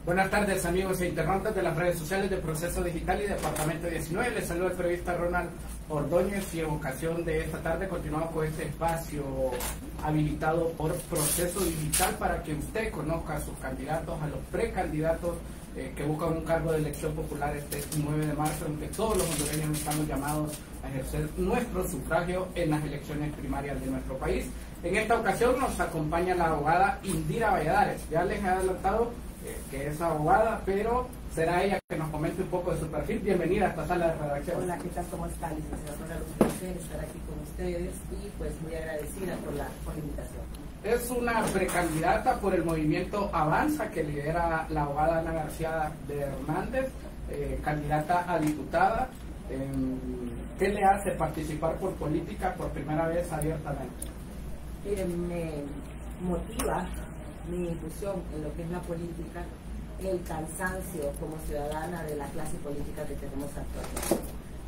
Buenas tardes, amigos e internautas de las redes sociales de Proceso Digital y Departamento 19. Les saluda el periodista Ronald Ordóñez y en ocasión de esta tarde continuamos con este espacio habilitado por Proceso Digital para que usted conozca a sus candidatos, a los precandidatos que buscan un cargo de elección popular este 9 de marzo, en que todos los hondureños estamos llamados a ejercer nuestro sufragio en las elecciones primarias de nuestro país. En esta ocasión nos acompaña la abogada Indira Valladares. Ya les he adelantado que es abogada, pero será ella que nos comente un poco de su perfil. Bienvenida a esta sala de redacción. Hola, ¿qué tal? ¿Cómo está, licenciado? Un placer estar aquí con ustedes y pues muy agradecida por la invitación. Es una precandidata por el movimiento Avanza que lidera la abogada Ana García de Hernández, candidata a diputada. ¿Qué le hace participar por política por primera vez abiertamente? Me motiva mi inclusión en lo que es la política, el cansancio como ciudadana de la clase política que tenemos actualmente.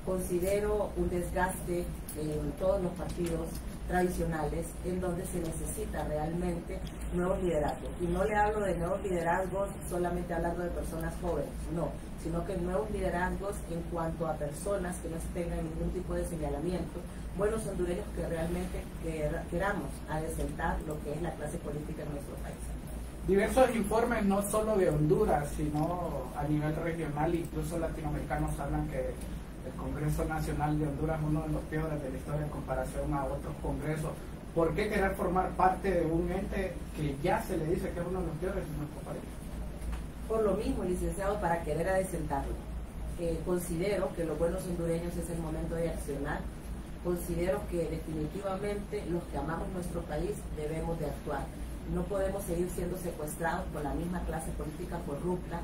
Considero un desgaste en todos los partidos tradicionales en donde se necesita realmente nuevos liderazgos. Y no le hablo de nuevos liderazgos solamente hablando de personas jóvenes, no, sino que nuevos liderazgos en cuanto a personas que no tengan ningún tipo de señalamiento, buenos hondureños que realmente queramos adecentar lo que es la clase política en nuestro país. Diversos informes, no solo de Honduras, sino a nivel regional, incluso latinoamericanos, hablan que el Congreso Nacional de Honduras es uno de los peores de la historia en comparación a otros congresos. ¿Por qué querer formar parte de un ente que ya se le dice que es uno de los peores en nuestro país? Por lo mismo, licenciado, para querer adecentarlo. Considero que los buenos hondureños es el momento de accionar. Considero que definitivamente los que amamos nuestro país debemos de actuar. No podemos seguir siendo secuestrados por la misma clase política corrupta.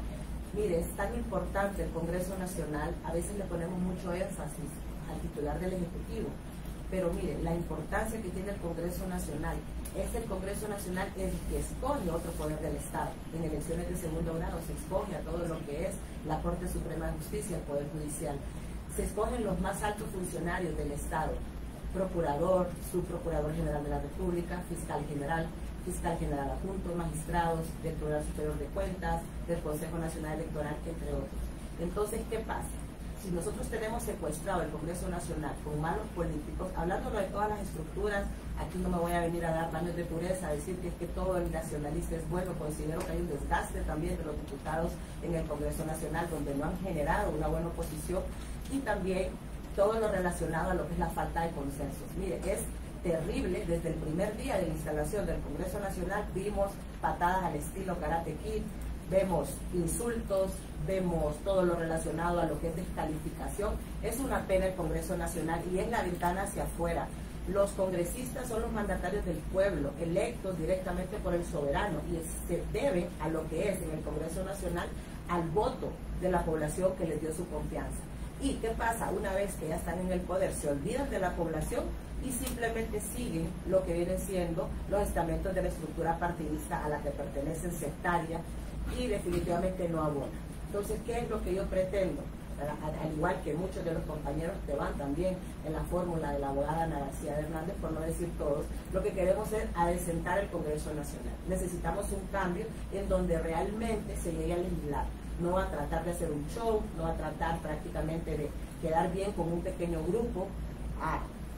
Mire, es tan importante el Congreso Nacional, a veces le ponemos mucho énfasis al titular del Ejecutivo, pero mire, la importancia que tiene el Congreso Nacional es el Congreso Nacional el que escoge otro poder del Estado. En elecciones de segundo grado se escoge a todo lo que es la Corte Suprema de Justicia, el Poder Judicial. Se escogen los más altos funcionarios del Estado, procurador, subprocurador general de la República, fiscal general adjunto, magistrados del Tribunal Superior de Cuentas, del Consejo Nacional Electoral, entre otros. Entonces, ¿qué pasa? Si nosotros tenemos secuestrado el Congreso Nacional con malos políticos, hablándolo de todas las estructuras, aquí no me voy a venir a dar baños de pureza, a decir que es que todo el nacionalista es bueno. Considero que hay un desgaste también de los diputados en el Congreso Nacional, donde no han generado una buena oposición, y también todo lo relacionado a lo que es la falta de consensos. Mire, es terrible. Desde el primer día de la instalación del Congreso Nacional vimos patadas al estilo Karate Kid, vemos insultos, vemos todo lo relacionado a lo que es descalificación. Es una pena el Congreso Nacional y es la ventana hacia afuera. Los congresistas son los mandatarios del pueblo, electos directamente por el soberano, y se debe a lo que es en el Congreso Nacional al voto de la población que les dio su confianza. ¿Y qué pasa? Una vez que ya están en el poder, se olvidan de la población y simplemente siguen lo que vienen siendo los estamentos de la estructura partidista a la que pertenecen, sectaria, y definitivamente no abona. Entonces, ¿qué es lo que yo pretendo? Al igual que muchos de los compañeros que van también en la fórmula de la abogada Ana García de Hernández, por no decir todos, lo que queremos es adecentar el Congreso Nacional. Necesitamos un cambio en donde realmente se llegue a legislar. No a tratar de hacer un show, no a tratar prácticamente de quedar bien con un pequeño grupo,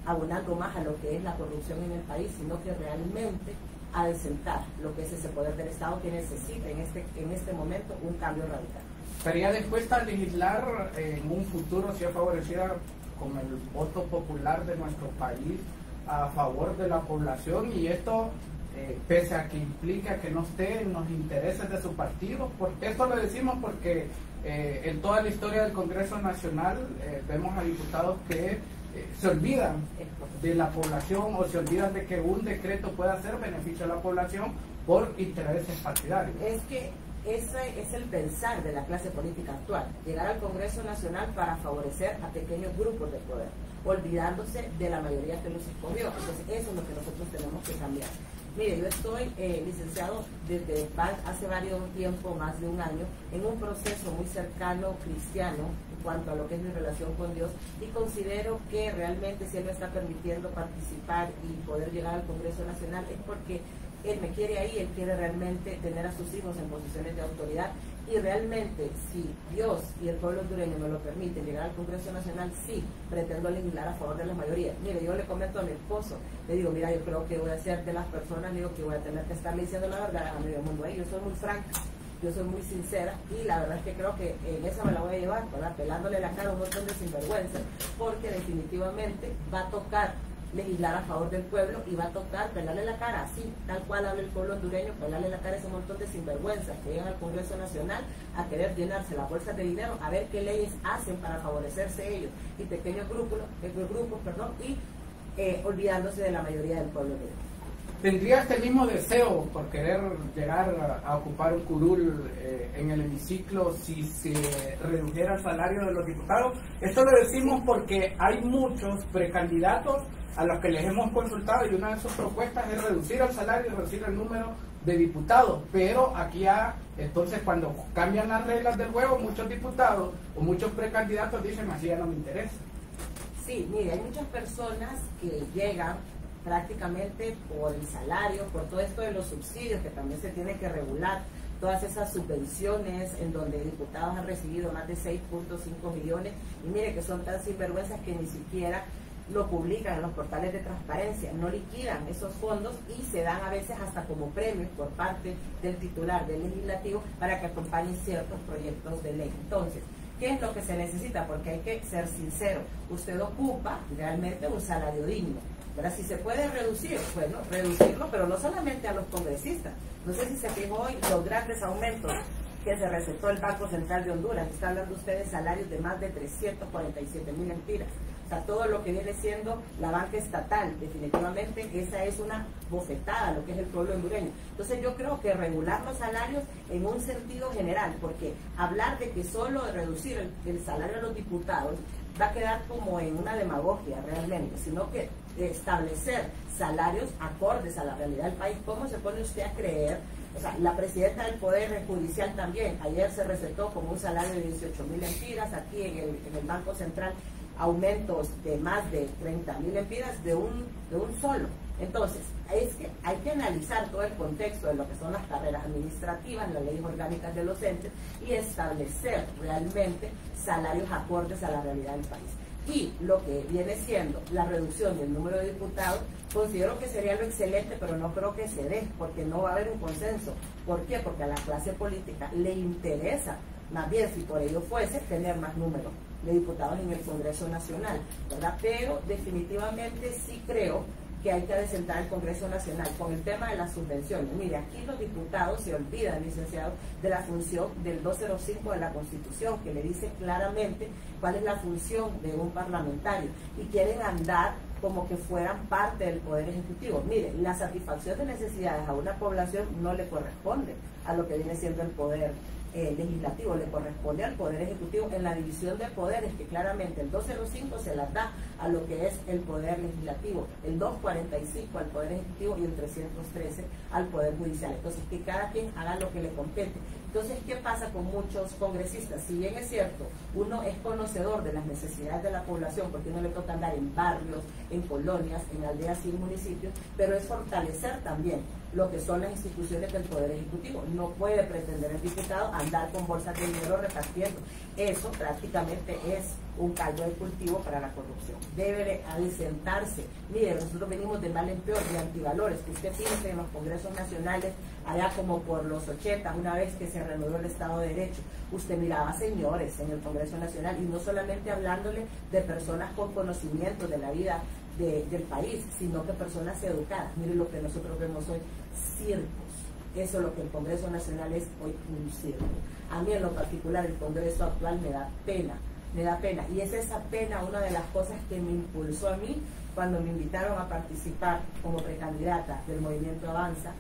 abonando más a lo que es la corrupción en el país, sino que realmente adecentar lo que es ese poder del Estado que necesita en este momento un cambio radical. ¿Estaría dispuesta a legislar en un futuro, si es favorecida con el voto popular de nuestro país, a favor de la población? Y esto, pese a que implica que no esté en los intereses de su partido. Esto lo decimos porque en toda la historia del Congreso Nacional vemos a diputados que se olvidan de la población o se olvidan de que un decreto pueda hacer beneficio a la población por intereses partidarios. Es que ese es el pensar de la clase política actual, llegar al Congreso Nacional para favorecer a pequeños grupos de poder, olvidándose de la mayoría que los escogió. Entonces eso es lo que nosotros tenemos que cambiar. Mire, yo estoy licenciado desde hace varios tiempo, más de un año, en un proceso muy cercano cristiano en cuanto a lo que es mi relación con Dios, y considero que realmente si Él me está permitiendo participar y poder llegar al Congreso Nacional es porque Él me quiere ahí, Él quiere realmente tener a sus hijos en posiciones de autoridad, Y realmente, si Dios y el pueblo hondureño me lo permiten llegar al Congreso Nacional, sí, pretendo legislar a favor de la mayoría. Mire, yo le comento a mi esposo, le digo, mira, yo creo que voy a ser de las personas, digo, que voy a tener que estarle diciendo la verdad a medio mundo. Yo soy muy franca, yo soy muy sincera, y la verdad es que creo que en esa me la voy a llevar, ¿verdad? Pelándole la cara a un montón de sinvergüenza, porque definitivamente va a tocar legislar a favor del pueblo y va a tocar pelarle la cara, así, tal cual habla el pueblo hondureño, pelarle la cara a ese montón de sinvergüenzas que llegan al Congreso Nacional a querer llenarse las bolsas de dinero, a ver qué leyes hacen para favorecerse ellos y pequeños grupos, y olvidándose de la mayoría del pueblo hondureño. ¿Tendría este mismo deseo por querer llegar a ocupar un curul en el hemiciclo si se redujera el salario de los diputados? Esto lo decimos porque hay muchos precandidatos a los que les hemos consultado y una de sus propuestas es reducir el salario y reducir el número de diputados, pero aquí entonces cuando cambian las reglas del juego, muchos diputados o muchos precandidatos dicen, así ya no me interesa. Sí, mire, hay muchas personas que llegan prácticamente por el salario, por todo esto de los subsidios que también se tiene que regular, todas esas subvenciones en donde diputados han recibido más de 6.5 millones y mire que son tan sinvergüenzas que ni siquiera lo publican en los portales de transparencia, no liquidan esos fondos y se dan a veces hasta como premios por parte del titular del legislativo para que acompañen ciertos proyectos de ley. Entonces, ¿qué es lo que se necesita? Porque hay que ser sincero, usted ocupa realmente un salario digno. Ahora, si se puede reducir, bueno, reducirlo, pero no solamente a los congresistas. No sé si se fijó hoy los grandes aumentos que se recetó el Banco Central de Honduras. Está hablando usted de salarios de más de 347,000 lempiras. O sea, todo lo que viene siendo la banca estatal, definitivamente esa es una bofetada a lo que es el pueblo hondureño. Entonces yo creo que regular los salarios en un sentido general, porque hablar de que solo reducir el salario de los diputados va a quedar como en una demagogia realmente, sino que establecer salarios acordes a la realidad del país. ¿Cómo se pone usted a creer? O sea, la presidenta del Poder Judicial también, ayer se recetó como un salario de 18,000 lempiras, aquí en el Banco Central aumentos de más de 30,000 lempiras de un solo. Entonces, es que hay que analizar todo el contexto de lo que son las carreras administrativas, las leyes orgánicas de los entes y establecer realmente salarios acordes a la realidad del país. Y lo que viene siendo la reducción del número de diputados, considero que sería lo excelente, pero no creo que se dé, porque no va a haber un consenso. ¿Por qué? Porque a la clase política le interesa, más bien si por ello fuese, tener más número de diputados en el Congreso Nacional, ¿verdad? Pero definitivamente sí creo que hay que adecentar el Congreso Nacional con el tema de las subvenciones. Mire, aquí los diputados se olvidan, licenciados, de la función del 205 de la Constitución, que le dice claramente cuál es la función de un parlamentario, y quieren andar como que fueran parte del Poder Ejecutivo. Mire, la satisfacción de necesidades a una población no le corresponde a lo que viene siendo el Poder Legislativo, le corresponde al Poder Ejecutivo en la división de poderes, que claramente el 205 se las da a lo que es el Poder Legislativo, el 245 al Poder Ejecutivo y el 313 al Poder Judicial. Entonces, que cada quien haga lo que le compete. Entonces, ¿qué pasa con muchos congresistas? Si bien es cierto, uno es conocedor de las necesidades de la población, porque uno le toca andar en barrios, en colonias, en aldeas y en municipios, pero es fortalecer también lo que son las instituciones del Poder Ejecutivo. No puede pretender el diputado andar con bolsas de dinero repartiendo. Eso prácticamente es un caldo de cultivo para la corrupción. Debe de adecentarse. Mire, nosotros venimos de mal en peor, de antivalores, que usted piense en los congresos nacionales, allá como por los 80, una vez que se renovó el Estado de Derecho, usted miraba señores en el Congreso Nacional, y no solamente hablándole de personas con conocimiento de la vida del país, sino que personas educadas. Mire lo que nosotros vemos hoy, circos. Eso es lo que el Congreso Nacional es hoy, un circo. A mí en lo particular el Congreso actual me da pena, y es esa pena una de las cosas que me impulsó a mí cuando me invitaron a participar como precandidata del Movimiento Avanza,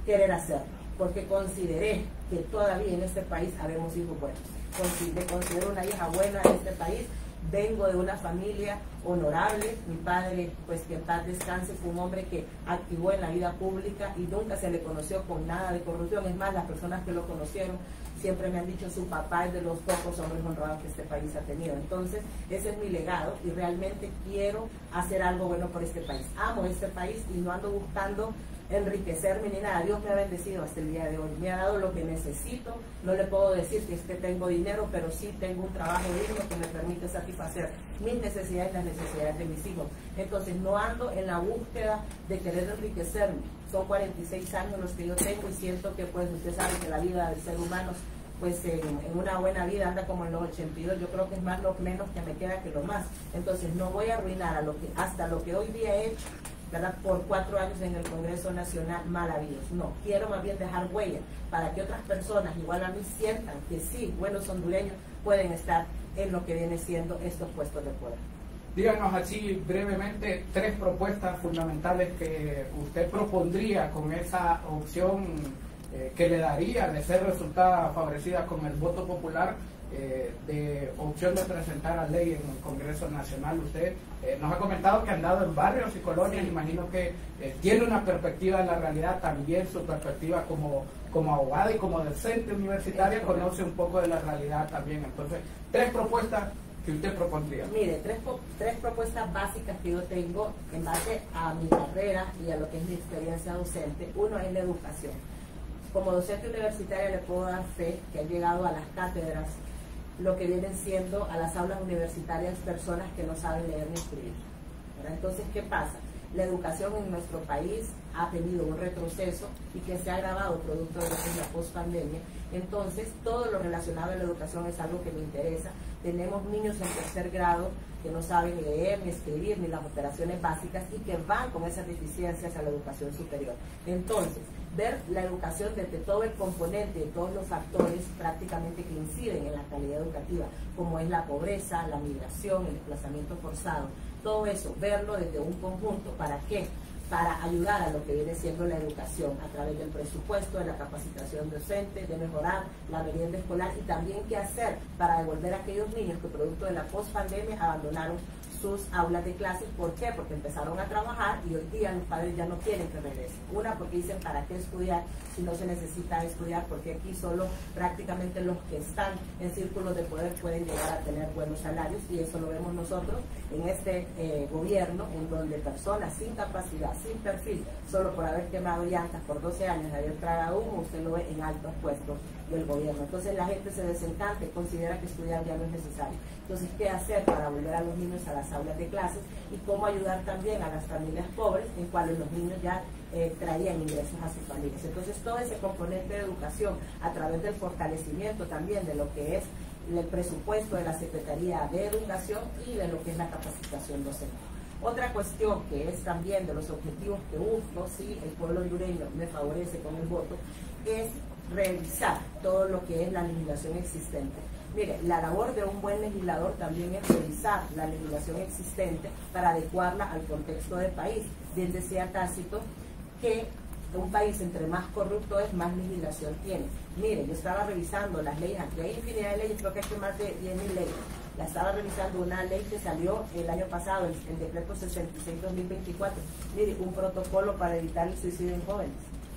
querer hacerlo, porque consideré que todavía en este país habemos hijos buenos. Me considero una hija buena en este país. Vengo de una familia honorable. Mi padre, pues que en paz descanse, fue un hombre que activó en la vida pública y nunca se le conoció con nada de corrupción. Es más, las personas que lo conocieron siempre me han dicho su papá es de los pocos hombres honrados que este país ha tenido. Entonces, ese es mi legado y realmente quiero hacer algo bueno por este país. Amo este país y no ando buscando enriquecerme ni nada. Dios me ha bendecido hasta el día de hoy, me ha dado lo que necesito. No le puedo decir que es que tengo dinero, pero sí tengo un trabajo digno que me permite satisfacer mis necesidades y las necesidades de mis hijos. Entonces no ando en la búsqueda de querer enriquecerme. Son 46 años los que yo tengo y siento que pues usted sabe que la vida del ser humano pues en una buena vida anda como en los 82, yo creo que es más lo menos que me queda que lo más. Entonces no voy a arruinar hasta lo que hoy día he hecho, ¿verdad? Por 4 años en el Congreso Nacional, maravilloso. No, quiero más bien dejar huella para que otras personas igual a mí sientan que sí, buenos hondureños pueden estar en lo que viene siendo estos puestos de poder. Díganos así brevemente 3 propuestas fundamentales que usted propondría con esa opción que le daría de ser resultada favorecida con el voto popular, de opción de presentar a ley en el Congreso Nacional. Usted nos ha comentado que ha andado en barrios y colonias, sí. Imagino que tiene una perspectiva de la realidad, también su perspectiva como abogada y como docente universitaria conoce un poco de la realidad también. Entonces, 3 propuestas que usted propondría. Mire, tres propuestas básicas que yo tengo en base a mi carrera y a lo que es mi experiencia docente. Uno es la educación. Como docente universitaria le puedo dar fe que han llegado a las cátedras lo que vienen siendo a las aulas universitarias personas que no saben leer ni escribir, ¿verdad? Entonces, ¿qué pasa? La educación en nuestro país ha tenido un retroceso y que se ha agravado producto de lo que es la post-pandemia. Entonces, todo lo relacionado a la educación es algo que me interesa. Tenemos niños en 3er grado que no saben leer ni escribir ni las operaciones básicas y que van con esas deficiencias a la educación superior. Entonces, ver la educación desde todo el componente, de todos los factores prácticamente que inciden en la calidad educativa, como es la pobreza, la migración, el desplazamiento forzado, todo eso, verlo desde un conjunto. ¿Para qué? Para ayudar a lo que viene siendo la educación a través del presupuesto, de la capacitación docente, de mejorar la merienda escolar y también qué hacer para devolver a aquellos niños que producto de la post-pandemia abandonaron sus aulas de clases. ¿Por qué? Porque empezaron a trabajar y hoy día los padres ya no quieren que regresen. Una, porque dicen, ¿para qué estudiar si no se necesita estudiar? Porque aquí solo prácticamente los que están en círculos de poder pueden llegar a tener buenos salarios, y eso lo vemos nosotros en este gobierno, en donde personas sin capacidad, sin perfil, solo por haber quemado llantas por 12 años, de haber tragado humo, usted lo ve en altos puestos del gobierno. Entonces la gente se desencanta y considera que estudiar ya no es necesario. Entonces, ¿qué hacer para volver a los niños a las aulas de clases? Y cómo ayudar también a las familias pobres, en cuales los niños ya traían ingresos a sus familias. Entonces, todo ese componente de educación, a través del fortalecimiento también de lo que es el presupuesto de la Secretaría de Educación y de lo que es la capacitación docente. Otra cuestión que es también de los objetivos que busco, si el pueblo hondureño me favorece con el voto, es revisar todo lo que es la legislación existente. Mire, la labor de un buen legislador también es revisar la legislación existente para adecuarla al contexto del país. Bien decía Tácito que un país entre más corrupto es, más legislación tiene. Mire, yo estaba revisando las leyes, aquí hay infinidad de leyes, creo que hay más de 10.000 leyes. La estaba revisando, una ley que salió el año pasado, el decreto 66-2024. Mire, un protocolo para evitar el suicidio en jóvenes.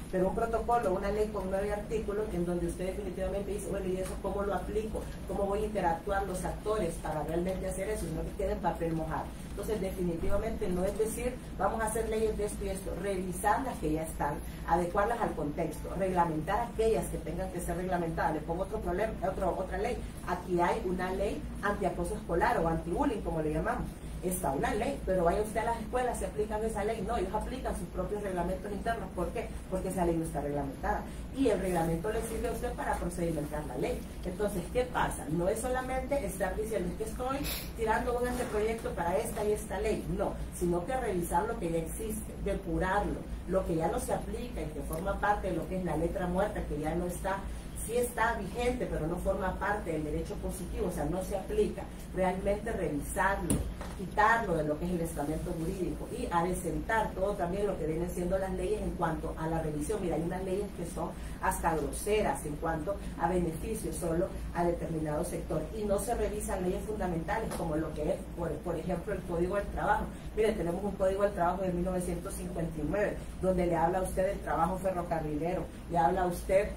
Pero un protocolo, una ley con 9 artículos en donde usted definitivamente dice, bueno, ¿y eso cómo lo aplico? ¿Cómo voy a interactuar los actores para realmente hacer eso? Y no que quede en papel mojado. Entonces, definitivamente no es decir, vamos a hacer leyes de esto y esto, revisar las que ya están, adecuarlas al contexto, reglamentar aquellas que tengan que ser reglamentadas. Le pongo otro problema, otra ley. Aquí hay una ley antiacoso escolar o anti-bullying, como le llamamos. Está una ley, pero vaya usted a las escuelas, se aplican esa ley. No, ellos aplican sus propios reglamentos internos. ¿Por qué? Porque esa ley no está reglamentada. Y el reglamento le sirve a usted para procedimentar la ley. Entonces, ¿qué pasa? No es solamente estar diciendo que estoy tirando un anteproyecto para esta y esta ley. No, sino que revisar lo que ya existe, depurarlo, lo que ya no se aplica y que forma parte de lo que es la letra muerta, que ya no está, sí está vigente, pero no forma parte del derecho positivo, o sea, no se aplica. Realmente revisarlo, quitarlo de lo que es el estamento jurídico y adecentar todo también lo que vienen siendo las leyes en cuanto a la revisión. Mira, hay unas leyes que son hasta groseras en cuanto a beneficios solo a determinado sector y no se revisan leyes fundamentales como lo que es, por ejemplo, el Código del Trabajo. Mire, tenemos un Código del Trabajo de 1959 donde le habla a usted del trabajo ferrocarrilero, le habla a usted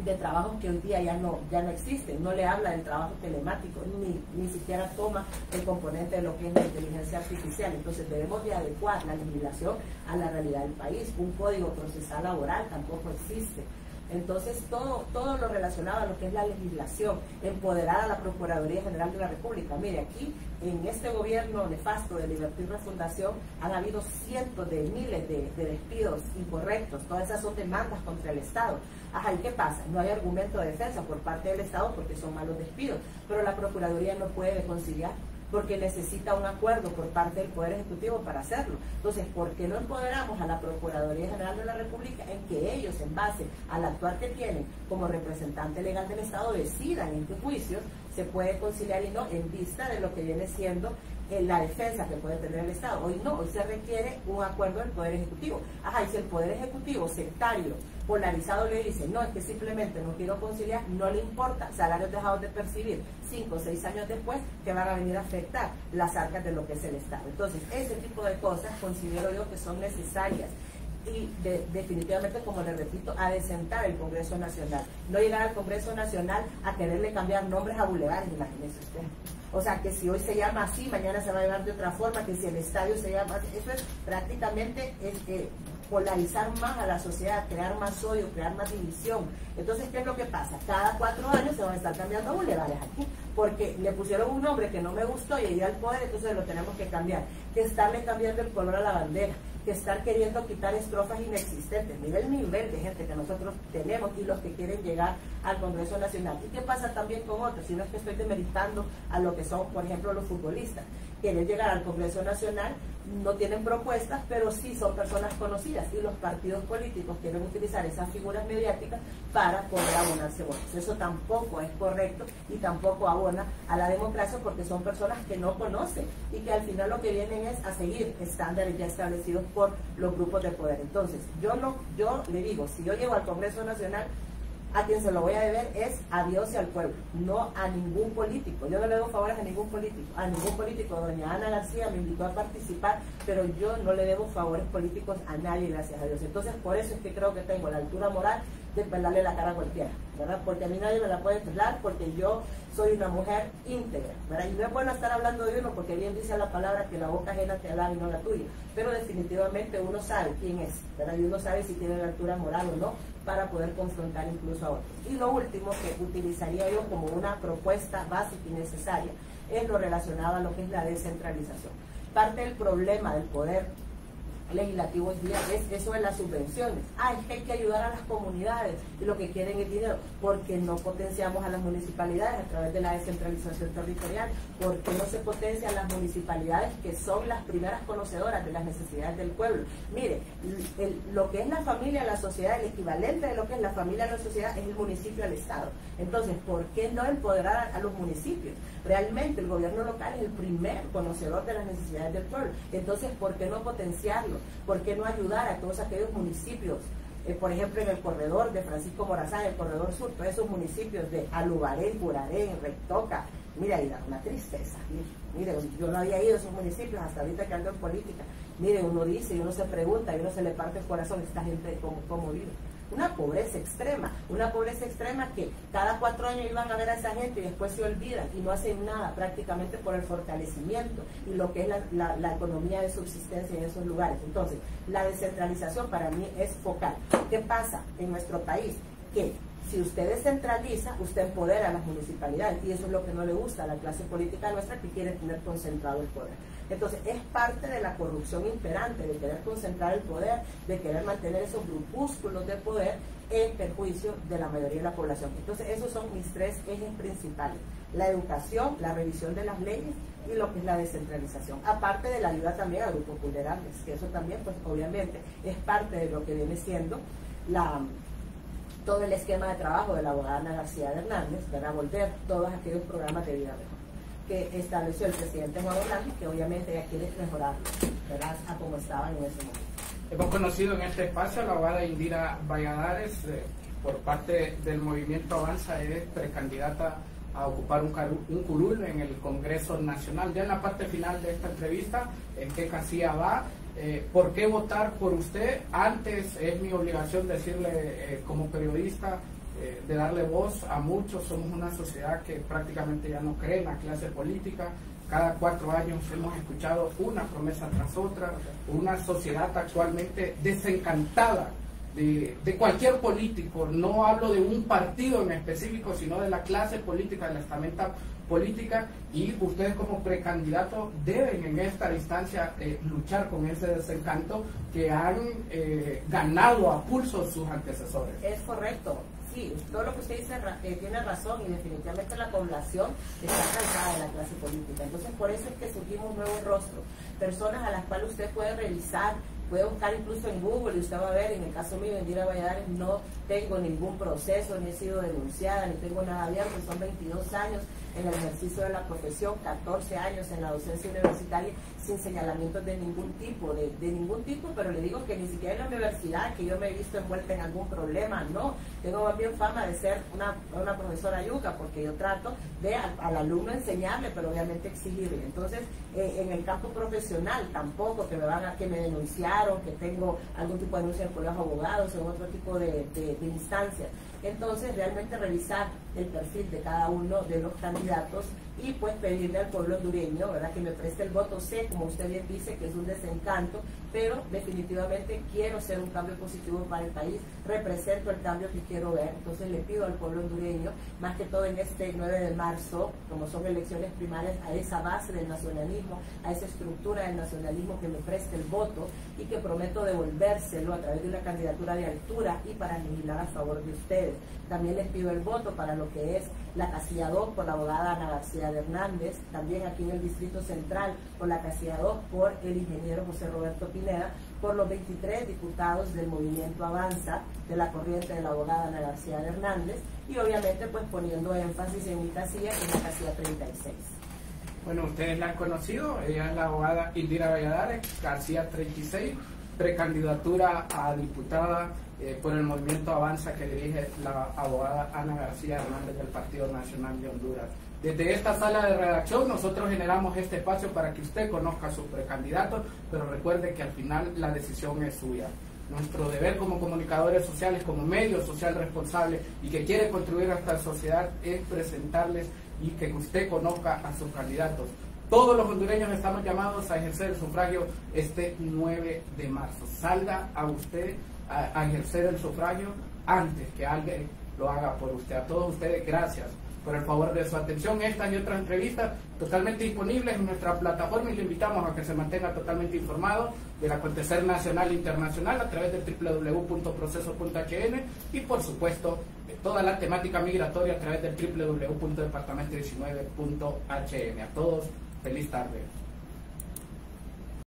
de trabajos que hoy día ya no existen. No le habla del trabajo telemático, ni siquiera toma el componente de lo que es la inteligencia artificial. Entonces debemos de adecuar la legislación a la realidad del país. Un código procesal laboral tampoco existe. Entonces todo lo relacionado a lo que es la legislación, empoderar a la Procuraduría General de la República. Mire, aquí en este gobierno nefasto de Libertad y Refundación han habido cientos de miles de despidos incorrectos. Todas esas son demandas contra el Estado. Ajá, ¿y qué pasa? No hay argumento de defensa por parte del Estado porque son malos despidos, pero la Procuraduría no puede conciliar porque necesita un acuerdo por parte del Poder Ejecutivo para hacerlo. Entonces, ¿por qué no empoderamos a la Procuraduría General de la República en que ellos, en base al actuar que tienen como representante legal del Estado, decidan en qué juicios se puede conciliar y no, en vista de lo que viene siendo la defensa que puede tener el Estado? Hoy no, hoy se requiere un acuerdo del Poder Ejecutivo. Ajá, y si el Poder Ejecutivo sectario, polarizado, le dice, no, es que simplemente no quiero conciliar, no le importa, salarios dejados de percibir 5 o 6 años después, que van a venir a afectar las arcas de lo que es el Estado. Entonces, ese tipo de cosas considero yo que son necesarias y definitivamente, como le repito, a desentar el Congreso Nacional. No llegar al Congreso Nacional a quererle cambiar nombres a bulevares, imagínese usted. O sea, que si hoy se llama así, mañana se va a llamar de otra forma, que si el estadio se llama así. Eso es prácticamente polarizar más a la sociedad, crear más odio, crear más división. Entonces, ¿qué es lo que pasa? Cada 4 años se van a estar cambiando bulevares aquí, porque le pusieron un nombre que no me gustó y dio al poder, entonces lo tenemos que cambiar. Que estarle cambiando el color a la bandera, que estar queriendo quitar estrofas inexistentes. Mira el nivel de gente que nosotros tenemos y los que quieren llegar al Congreso Nacional. ¿Y qué pasa también con otros? Si no es que estoy demeritando a lo que son, por ejemplo, los futbolistas. Quieren llegar al Congreso Nacional, no tienen propuestas, pero sí son personas conocidas, y los partidos políticos quieren utilizar esas figuras mediáticas para poder abonarse votos. Eso tampoco es correcto y tampoco abona a la democracia, porque son personas que no conocen y que al final lo que vienen es a seguir estándares ya establecidos por los grupos de poder. Entonces, yo le digo, si yo llego al Congreso Nacional, a quien se lo voy a deber es a Dios y al pueblo, no a ningún político. Yo no le debo favores a ningún político. A ningún político. Doña Ana García me invitó a participar, pero yo no le debo favores políticos a nadie, gracias a Dios. Entonces, por eso es que creo que tengo la altura moral de pelarle la cara a cualquiera, ¿verdad? Porque a mí nadie me la puede pelar, porque yo soy una mujer íntegra, ¿verdad? Y no es bueno estar hablando de uno, porque bien dice la palabra que la boca ajena te alaba y no la tuya, pero definitivamente uno sabe quién es, ¿verdad? Y uno sabe si tiene la altura moral o no para poder confrontar incluso a otros. Y lo último que utilizaría yo como una propuesta básica y necesaria es lo relacionado a lo que es la descentralización. Parte del problema del poder legislativo hoy día es eso de las subvenciones. Es que hay que ayudar a las comunidades y lo que quieren es dinero. Porque no potenciamos a las municipalidades a través de la descentralización territorial, porque no se potencian las municipalidades, que son las primeras conocedoras de las necesidades del pueblo. Mire, lo que es la familia, la sociedad, el equivalente de lo que es la familia, la sociedad, es el municipio al Estado. Entonces, ¿por qué no empoderar a los municipios? Realmente el gobierno local es el primer conocedor de las necesidades del pueblo. Entonces, ¿por qué no potenciarlo? ¿Por qué no ayudar a todos aquellos municipios? Por ejemplo, en el corredor de Francisco Morazán, el corredor sur, todos esos municipios de Alubarén, Burarén, Rectoca. Mira, y da una tristeza. Mire, yo no había ido a esos municipios hasta ahorita que ando en política. Mire, uno dice y uno se pregunta y uno se le parte el corazón, esta gente cómo vive. Una pobreza extrema que cada 4 años iban a ver a esa gente y después se olvidan y no hacen nada prácticamente por el fortalecimiento y lo que es la economía de subsistencia en esos lugares. Entonces, la descentralización para mí es focal. ¿Qué pasa en nuestro país? Que si usted descentraliza, usted empodera a las municipalidades, y eso es lo que no le gusta a la clase política nuestra, que quiere tener concentrado el poder. Entonces, es parte de la corrupción imperante, de querer concentrar el poder, de querer mantener esos grupúsculos de poder en perjuicio de la mayoría de la población. Entonces, esos son mis 3 ejes principales: la educación, la revisión de las leyes y lo que es la descentralización. Aparte de la ayuda también a grupos vulnerables, que eso también, pues obviamente, es parte de lo que viene siendo todo el esquema de trabajo de la abogada Ana García de Hernández, para volver todos aquellos programas de vida mejor que estableció el presidente Juan Orlando, que obviamente ya quiere mejorarlo, ¿verdad?, a como estaban en ese momento. Hemos conocido en este espacio a la abogada Indira Valladares, por parte del movimiento Avanza, es precandidata a ocupar un curul en el Congreso Nacional. Ya en la parte final de esta entrevista, ¿en qué casilla va? ¿Por qué votar por usted? Antes es mi obligación decirle como periodista de darle voz a muchos. Somos una sociedad que prácticamente ya no cree en la clase política. Cada 4 años hemos escuchado una promesa tras otra, una sociedad actualmente desencantada de cualquier político. No hablo de un partido en específico, sino de la clase política, de la estamenta política, y ustedes como precandidatos deben en esta instancia luchar con ese desencanto que han ganado a pulso sus antecesores. Es correcto. Sí, todo lo que usted dice tiene razón, y definitivamente la población está cansada de la clase política. Entonces, por eso es que surgimos nuevos rostros, personas a las cuales usted puede revisar, puede buscar incluso en Google, y usted va a ver. En el caso mío, Indira Valladares, no tengo ningún proceso, ni he sido denunciada, ni tengo nada abierto. Son 22 años en el ejercicio de la profesión, 14 años en la docencia universitaria, sin señalamientos de ningún tipo, pero le digo que ni siquiera en la universidad, que yo me he visto envuelta en algún problema, no. Tengo más bien fama de ser una profesora yuca, porque yo trato de al alumno enseñarle, pero obviamente exigirle. Entonces, en el campo profesional tampoco que me denunciaron, que tengo algún tipo de denuncia en el colegio de abogados o en otro tipo de instancias. Entonces, realmente revisar el perfil de cada uno de los candidatos y pues pedirle al pueblo hondureño, ¿verdad?, que me preste el voto. Sé, como usted bien dice, que es un desencanto, pero definitivamente quiero ser un cambio positivo para el país, represento el cambio que quiero ver. Entonces le pido al pueblo hondureño, más que todo en este 9 de marzo, como son elecciones primarias, a esa base del nacionalismo, a esa estructura del nacionalismo, que me preste el voto, y que prometo devolvérselo a través de una candidatura de altura y para legislar a favor de ustedes. También les pido el voto para lo que es la casilla 2 por la abogada Ana García de Hernández, también aquí en el Distrito Central por la casilla 2 por el ingeniero José Roberto Pineda, por los 23 diputados del Movimiento Avanza de la corriente de la abogada Ana García de Hernández, y obviamente pues poniendo énfasis en mi casilla, que es la casilla 36. Bueno, ustedes la han conocido, ella es la abogada Indira Valladares, casilla 36, precandidatura a diputada por el Movimiento Avanza, que dirige la abogada Ana García Hernández del Partido Nacional de Honduras. Desde esta sala de redacción nosotros generamos este espacio para que usted conozca a sus precandidatos, pero recuerde que al final la decisión es suya. Nuestro deber como comunicadores sociales, como medio social responsable y que quiere contribuir a esta sociedad, es presentarles y que usted conozca a sus candidatos. Todos los hondureños estamos llamados a ejercer el sufragio este 9 de marzo. Salga a usted a ejercer el sufragio antes que alguien lo haga por usted. A todos ustedes, gracias por el favor de su atención. Estas y otras entrevistas totalmente disponibles en nuestra plataforma, y le invitamos a que se mantenga totalmente informado del acontecer nacional e internacional a través de www.proceso.hn, y por supuesto de toda la temática migratoria a través del www.departamento19.hn. A todos, feliz tarde.